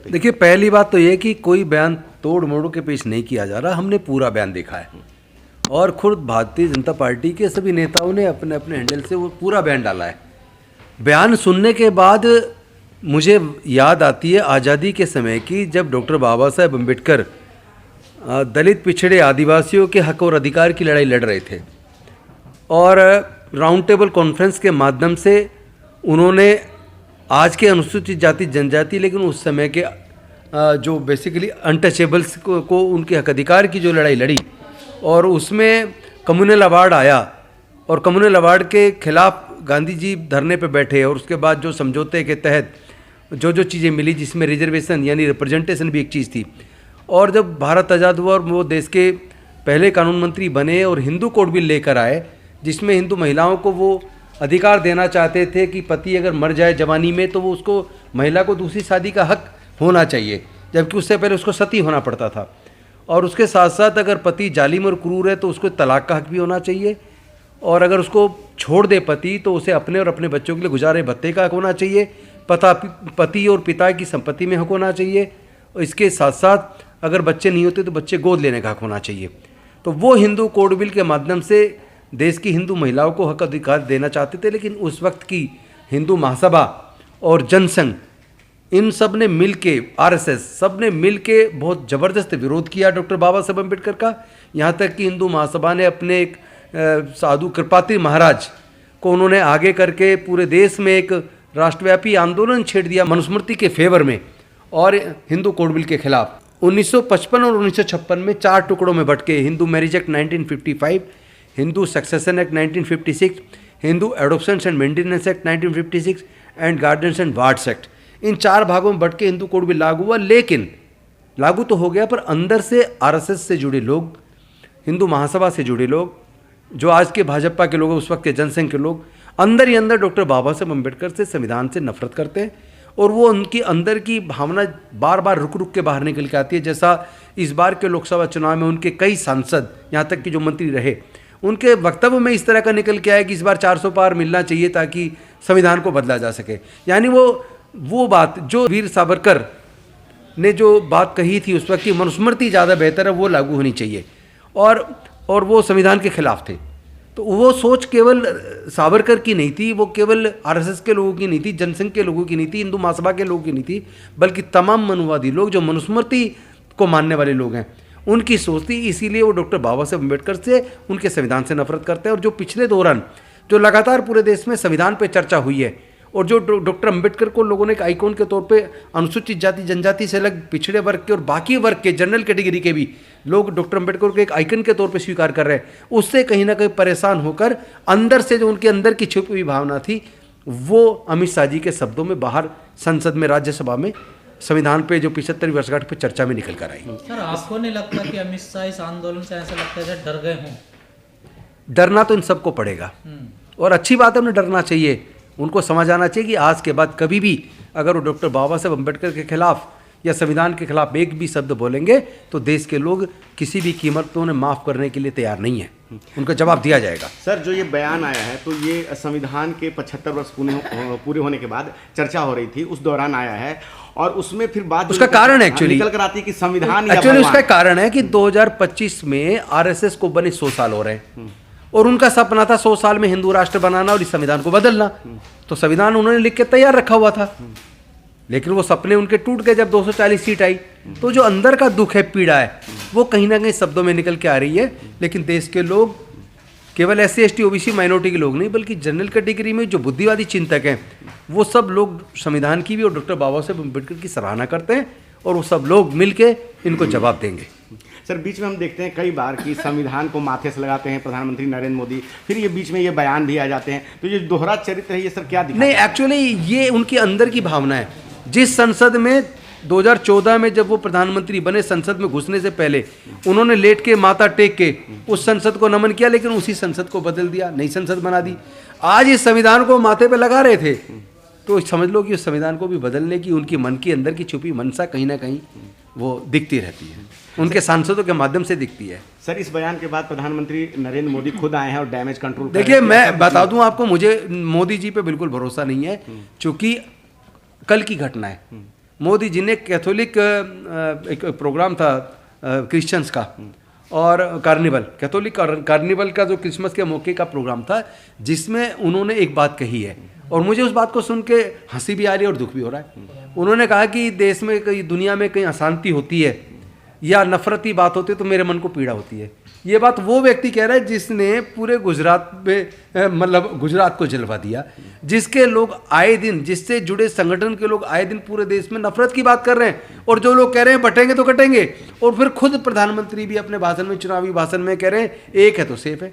देखिए, पहली बात तो ये कि कोई बयान तोड़ मोड़ के पेश नहीं किया जा रहा। हमने पूरा बयान देखा है और खुद भारतीय जनता पार्टी के सभी नेताओं ने अपने अपने हैंडल से वो पूरा बयान डाला है। बयान सुनने के बाद मुझे याद आती है आज़ादी के समय की, जब डॉक्टर बाबा साहेब अम्बेडकर दलित पिछड़े आदिवासियों के हक और अधिकार की लड़ाई लड़ रहे थे और राउंड टेबल कॉन्फ्रेंस के माध्यम से उन्होंने आज के अनुसूचित जाति जनजाति, लेकिन उस समय के जो बेसिकली अनटचेबल्स को उनके हक अधिकार की जो लड़ाई लड़ी और उसमें कम्युनल अवार्ड आया और कम्युनल अवार्ड के खिलाफ गांधी जी धरने पे बैठे और उसके बाद जो समझौते के तहत जो जो चीज़ें मिली, जिसमें रिजर्वेशन यानी रिप्रेजेंटेशन भी एक चीज़ थी। और जब भारत आज़ाद हुआ और वो देश के पहले कानून मंत्री बने और हिंदू कोड बिल लेकर आए, जिसमें हिंदू महिलाओं को वो अधिकार देना चाहते थे कि पति अगर मर जाए जवानी में तो वो उसको महिला को दूसरी शादी का हक होना चाहिए, जबकि उससे पहले उसको सती होना पड़ता था। और उसके साथ साथ अगर पति जालिम और क्रूर है तो उसको तलाक का हक भी होना चाहिए, और अगर उसको छोड़ दे पति तो उसे अपने और अपने बच्चों के लिए गुजारे भत्ते का हक होना चाहिए, पति और पिता की संपत्ति में हक होना चाहिए, और इसके साथ साथ अगर बच्चे नहीं होते तो बच्चे गोद लेने का हक होना चाहिए। तो वो हिंदू कोड बिल के माध्यम से देश की हिंदू महिलाओं को हक अधिकार देना चाहते थे, लेकिन उस वक्त की हिंदू महासभा और जनसंघ इन सब ने मिल के, आरएसएस सब ने मिल के बहुत ज़बरदस्त विरोध किया डॉक्टर बाबा साहब अम्बेडकर का। यहाँ तक कि हिंदू महासभा ने अपने एक साधु कृपात्री महाराज को उन्होंने आगे करके पूरे देश में एक राष्ट्रव्यापी आंदोलन छेड़ दिया मनुस्मृति के फेवर में और हिंदू कोड बिल के खिलाफ। 1955 और 1956 में 4 टुकड़ों में बट के Hindu marriage act 1955, Hindu succession act 1956, Hindu adoption and maintenance act 1956 and guardians and wards act, इन 4 भागों में बट के हिंदू कोड बिल लागू हुआ। लेकिन लागू तो हो गया, पर अंदर से आरएसएस से जुड़े लोग, हिंदू महासभा से जुड़े लोग, जो आज के भाजपा के लोग, उस वक्त के जनसंघ के लोग, अंदर ही अंदर डॉक्टर बाबा साहब अम्बेडकर से, संविधान से नफरत करते हैं और वो उनकी अंदर की भावना बार बार रुक रुक के बाहर निकल के आती है। जैसा इस बार के लोकसभा चुनाव में उनके कई सांसद, यहाँ तक कि जो मंत्री रहे, उनके वक्तव्य में इस तरह का निकल के आया कि इस बार 400 पार मिलना चाहिए ताकि संविधान को बदला जा सके। यानी वो बात जो वीर सावरकर ने जो बात कही थी उस वक्त की, मनुस्मृति ज़्यादा बेहतर है, वो लागू होनी चाहिए, और वो संविधान के खिलाफ थे। तो वो सोच केवल सावरकर की नहीं थी, वो केवल आरएसएस के लोगों की नहीं थी, जनसंघ के लोगों की नहीं थी, हिंदू महासभा के लोगों की नहीं थी, बल्कि तमाम मनुवादी लोग जो मनुस्मृति को मानने वाले लोग हैं उनकी सोच थी। इसीलिए वो डॉक्टर बाबा साहब अम्बेडकर से, उनके संविधान से नफरत करते हैं। और जो पिछले दौरान जो लगातार पूरे देश में संविधान पर चर्चा हुई है और जो डॉक्टर अम्बेडकर को लोगों ने एक आइकॉन के तौर पे अनुसूचित जाति जनजाति से अलग पिछड़े वर्ग के और बाकी वर्ग के जनरल कैटेगरी के भी लोग डॉक्टर अम्बेडकर को एक आइकन के तौर पे स्वीकार कर रहे हैं, उससे कहीं ना कहीं परेशान होकर अंदर से जो उनके अंदर की छुपी हुई भावना थी वो अमित शाह जी के शब्दों में बाहर संसद में, राज्यसभा में, संविधान पे जो 75वीं वर्षगांठ पे चर्चा में निकल कर आई। सर, आपको नहीं लगता कि अमित शाह इस आंदोलन से ऐसा लगता है जैसे डर गए हों? डरना तो इन सबको पड़ेगा और अच्छी बात है, उन्हें डरना चाहिए। उनको समझ आना चाहिए कि आज के बाद कभी भी अगर वो डॉक्टर बाबा साहब अम्बेडकर के खिलाफ या संविधान के खिलाफ एक भी शब्द बोलेंगे तो देश के लोग किसी भी कीमत पर उन्हें माफ़ करने के लिए तैयार नहीं है, उनका जवाब दिया जाएगा। सर, जो ये बयान आया है तो ये संविधान के 75 वर्ष पूरे होने के बाद चर्चा हो रही थी, उस दौरान आया है और उसमें फिर बात उसका कारण एक्चुअली निकल कर आती है कि संविधान एक्चुअली उसका कारण है कि 2025 में आरएसएस को बने 100 साल हो रहे हैं और उनका सपना था 100 साल में हिंदू राष्ट्र बनाना और इस संविधान को बदलना। तो संविधान उन्होंने लिख के तैयार रखा हुआ था, लेकिन वो सपने उनके टूट गए जब 240 सीट आई। तो जो अंदर का दुख है, पीड़ा है, वो कहीं ना कहीं शब्दों में निकल के आ रही है। लेकिन देश के लोग, केवल SC ST OBC माइनॉरिटी के लोग नहीं, बल्कि जनरल कैटेगरी में जो बुद्धिवादी चिंतक हैं, वो सब लोग संविधान की भी और डॉक्टर बाबा साहब अम्बेडकर की सराहना करते हैं और वो सब लोग मिल के इनको जवाब देंगे। सर, बीच में हम देखते हैं कई बार कि संविधान को माथे से लगाते हैं प्रधानमंत्री नरेंद्र मोदी, फिर ये बीच में ये बयान भी आ जाते हैं, तो ये दोहरा चरित्र है, ये सर क्या दिखाता है? नहीं, एक्चुअली ये उनके अंदर की भावना है। जिस संसद में 2014 में जब वो प्रधानमंत्री बने, संसद में घुसने से पहले उन्होंने लेट के माथा टेक के उस संसद को नमन किया, लेकिन उसी संसद को बदल दिया, नई संसद बना दी। आज इस संविधान को माथे पे लगा रहे थे, तो समझ लो कि उस संविधान को भी बदलने की उनकी मन की अंदर की छुपी मनसा कहीं ना कहीं वो दिखती रहती है, उनके सांसदों के माध्यम से दिखती है। सर, इस बयान के बाद प्रधानमंत्री नरेंद्र मोदी खुद आए हैं और डैमेज कंट्रोल। देखिए, मैं बता दूं आपको, मुझे मोदी जी पे बिल्कुल भरोसा नहीं है, क्योंकि कल की घटना है। मोदी जी ने कैथोलिक एक प्रोग्राम था क्रिश्चियंस का, और कार्निवल, कैथोलिक कार्निवल का जो क्रिसमस के मौके का प्रोग्राम था, जिसमें उन्होंने एक बात कही है और मुझे उस बात को सुन के हंसी भी आ रही है और दुख भी हो रहा है। उन्होंने कहा कि देश में कहीं, दुनिया में कहीं अशांति होती है या नफरती बात होती है तो मेरे मन को पीड़ा होती है। ये बात वो व्यक्ति कह रहा है जिसने पूरे गुजरात में मतलब गुजरात को जलवा दिया, जिसके लोग आए दिन, जिससे जुड़े संगठन के लोग आए दिन पूरे देश में नफरत की बात कर रहे हैं, और जो लोग कह रहे हैं बटेंगे तो कटेंगे, और फिर खुद प्रधानमंत्री भी अपने भाषण में, चुनावी भाषण में कह रहे हैं एक है तो सेफ है।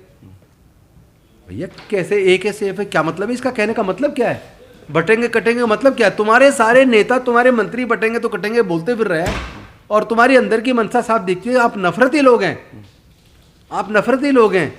भैया कैसे एक है सेफ है, क्या मतलब है इसका? कहने का मतलब क्या है? बटेंगे कटेंगे का मतलब क्या है? तुम्हारे सारे नेता, तुम्हारे मंत्री बटेंगे तो कटेंगे बोलते फिर रहे हैं, और तुम्हारी अंदर की मंशा साफ दिखती है। आप नफरती लोग हैं, आप नफरती लोग हैं।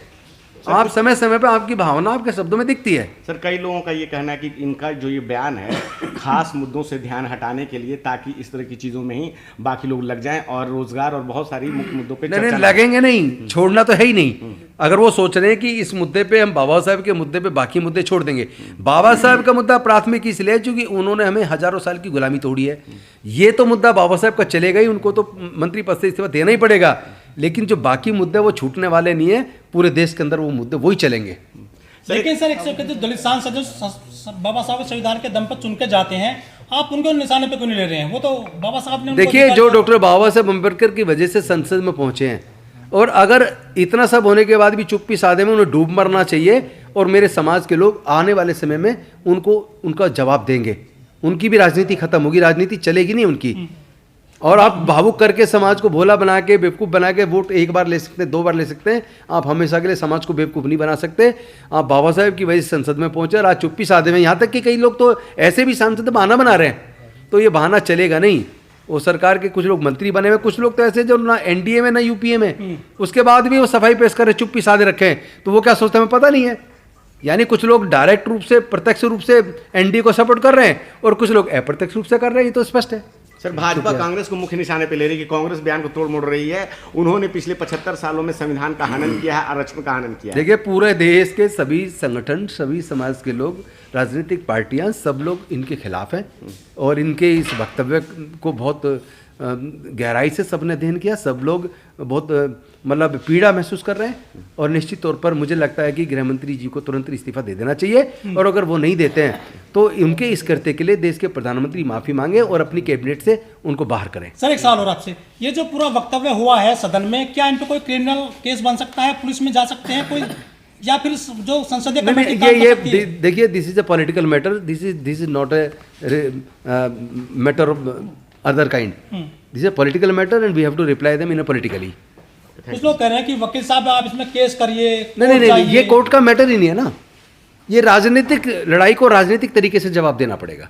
आप समय समय पे आपकी भावना आपके शब्दों में दिखती है। सर, कई लोगों का ये कहना है कि इनका जो ये बयान है खास मुद्दों से ध्यान हटाने के लिए, ताकि इस तरह की चीज़ों में ही बाकी लोग लग जाएं और रोजगार और बहुत सारी मुख्य मुद्दों पे नहीं, लगेंगे नहीं, छोड़ना तो है ही नहीं। अगर वो सोच रहे हैं कि इस मुद्दे पे हम बाबा साहब के मुद्दे पे बाकी मुद्दे छोड़ देंगे, बाबा साहब का मुद्दा प्राथमिक इसलिए है क्योंकि उन्होंने हमें हजारों साल की गुलामी तोड़ी है। ये तो मुद्दा बाबा साहब का चलेगा ही, उनको तो मंत्री पद से इस्तीफा देना ही पड़ेगा, लेकिन जो बाकी मुद्दे वो छूटने वाले नहीं है। पूरे देश के अंदर वो मुद्दे वही चलेंगे। लेकिन सर 131 दलित सांसद बाबा साहब के संविधान के दम पर चुन के जाते हैं, आप उनको निशाने पे क्यों नहीं ले रहे हैं? वो तो बाबा साहब ने, देखिए, जो डॉक्टर बाबा साहब अम्बेडकर की वजह से संसद में पहुंचे हैं, और अगर इतना सब होने के बाद भी चुप्पी साधे में उन्हें डूब मरना चाहिए, और मेरे समाज के लोग आने वाले समय में उनको उनका जवाब देंगे। उनकी भी राजनीति खत्म होगी, राजनीति चलेगी नहीं उनकी। और आप भावुक करके समाज को भोला बना के, बेवकूफ़ बना के वोट एक बार ले सकते हैं, 2 बार ले सकते हैं, आप हमेशा के लिए समाज को बेवकूफ़ नहीं बना सकते। आप बाबा साहब की वजह से संसद में पहुंचे और आज चुप्पी साधे में, यहाँ तक कि कई लोग तो ऐसे भी सांसद बहाना बना रहे हैं, तो ये बहाना चलेगा नहीं। वो सरकार के कुछ लोग मंत्री बने हुए, कुछ लोग तो ऐसे जो ना एनडीए में ना यूपीए में, उसके बाद भी वो सफाई पेश कर रहे, चुप्पी साधे रखे हैं, तो वो क्या सोचते हैं हमें पता नहीं है। यानी कुछ लोग डायरेक्ट रूप से, प्रत्यक्ष रूप से एनडीए को सपोर्ट कर रहे हैं, और कुछ लोग अप्रत्यक्ष रूप से कर रहे हैं, ये तो स्पष्ट है। सर, भाजपा कांग्रेस को मुख्य निशाने पे ले रही है कि कांग्रेस बयान को तोड़ मोड़ रही है। उन्होंने पिछले 75 सालों में संविधान का हनन किया है, आरक्षण का हनन किया है। देखिए, पूरे देश के सभी संगठन, सभी समाज के लोग, राजनीतिक पार्टियां, सब लोग इनके खिलाफ हैं, और इनके इस वक्तव्य को बहुत गहराई से सबने अध्ययन किया। सब लोग बहुत मतलब पीड़ा महसूस कर रहे हैं, और निश्चित तौर पर मुझे लगता है कि गृह मंत्री जी को तुरंत इस्तीफा दे देना चाहिए, और अगर वो नहीं देते हैं तो उनके इस कृत्य के लिए देश के प्रधानमंत्री माफ़ी मांगे और अपनी कैबिनेट से उनको बाहर करें। सर, एक सवाल और आपसे, ये जो पूरा वक्तव्य हुआ है सदन में, क्या इन पर कोई क्रिमिनल केस बन सकता है? पुलिस में जा सकते हैं कोई, या फिर जो संसदीय कमेटी काम कर सकती है? देखिए, this is a political matter, this is not a matter of other kind, this is a political matter and we have to reply them in a politically. कुछ लोग कह रहे हैं कि वकील साहब आप इसमें केस करिए। नहीं, ये कोर्ट का मैटर ही नहीं है ना, ये राजनीतिक लड़ाई को राजनीतिक तरीके से जवाब देना पड़ेगा।